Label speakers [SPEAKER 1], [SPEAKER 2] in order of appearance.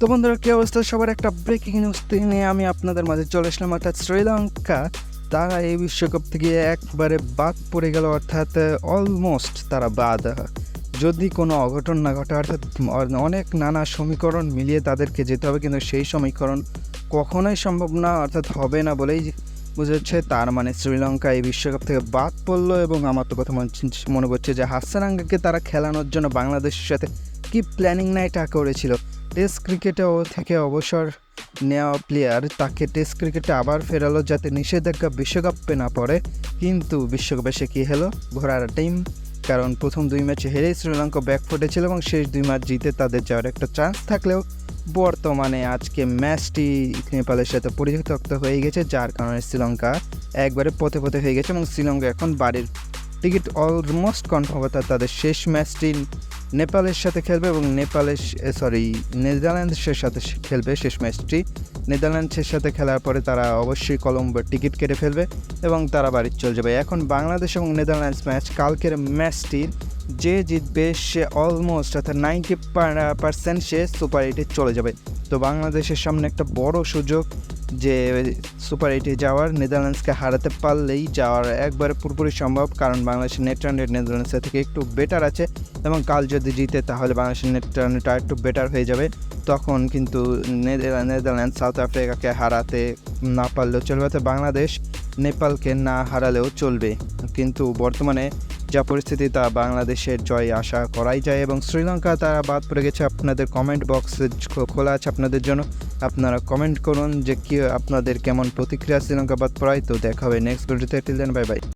[SPEAKER 1] তো বন্ধুরা, কি অবস্থা সবার? একটা ব্রেকিং নিউজ নিয়ে আমি আপনাদের মাঝে চলে আসলাম। অর্থাৎ শ্রীলঙ্কা তারা এই বিশ্বকাপ থেকে একবারে বাদ পড়ে গেল, অর্থাৎ অলমোস্ট তারা বাদ। যদি কোনো অঘটন না ঘটে, অর্থাৎ অনেক নানা সমীকরণ মিলিয়ে তাদেরকে যেতে হবে, কিন্তু সেই সমীকরণ কখনোই সম্ভব না, অর্থাৎ হবে না বলেই বুঝাচ্ছে। তার মানে শ্রীলঙ্কা এই বিশ্বকাপ থেকে বাদ পড়লো। এবং আমার তো কথা মনে করছে যে হাসানাঙ্গাকে তারা খেলানোর জন্য বাংলাদেশের সাথে কি প্ল্যানিং না এটা করেছিল। টেস্ট ক্রিকেটে থেকে অবসর নেওয়া প্লেয়ার তাকে টেস্ট ক্রিকেটে আবার ফেরালো যাতে নিষেধাজ্ঞা বিশ্বকাপে না পড়ে। কিন্তু বিশ্বকাপে সে কী হলো? ঘোড়ার টিম। কারণ প্রথম 2 ম্যাচে হেরেই শ্রীলঙ্কা ব্যাকফুটে ছিল এবং শেষ 2 ম্যাচ জিতে তাদের যাওয়ার একটা চান্স থাকলেও বর্তমানে আজকে ম্যাচটি নেপালের সাথে পরিত্যক্ত হয়ে গেছে, যার কারণে শ্রীলঙ্কা একবারে পথে পথে হয়ে গেছে এবং শ্রীলঙ্কা এখন বাড়ির টিকিট অলমোস্ট কনফার্ম। অর্থাৎ তাদের শেষ ম্যাচটি নেপালের সাথে খেলবে এবং নেদারল্যান্ডসের সাথে খেলবে শেষ ম্যাচটি। নেদারল্যান্ডসের সাথে খেলার পরে তারা অবশ্যই কলম্বোর টিকিট কেটে ফেলবে এবং তারা বাড়ি চলে যাবে। এখন বাংলাদেশ এবং নেদারল্যান্ডস ম্যাচ, কালকের ম্যাচটির যে জিতবে সে অলমোস্ট অর্থাৎ 90% সে সুপার 8-এ চলে যাবে। তো বাংলাদেশের সামনে একটা বড় সুযোগ যে সুপার 8-এ যাওয়ার। নেদারল্যান্ডসকে হারাতে পারলেই যাওয়ার একবারে পুরোপুরি সম্ভব, কারণ বাংলাদেশের নেট রান রেট নেদারল্যান্ডসের থেকে একটু বেটার আছে এবং কাল যদি জিতে তাহলে বাংলাদেশের নেট রান রেট একটু বেটার হয়ে যাবে। তখন কিন্তু নেদারল্যান্ড সাউথ আফ্রিকাকে হারাতে না পারলেও চলবে, তো বাংলাদেশ নেপালকে না হারালেও চলবে। কিন্তু বর্তমানে যা পরিস্থিতি তা বাংলাদেশের জয় আশা করাই যায়। এবং শ্রীলঙ্কা তারা বাদ পড়ে গেছে। আপনাদের কমেন্ট বক্স খোলা আছে আপনাদের জন্য, আপনারা কমেন্ট করুন যে কি আপনাদের কেমন প্রতিক্রিয়া শ্রীলঙ্কা বাদ পড়ায়। তো দেখা হবে নেক্সট ভিডিওতে। Till then, bye by.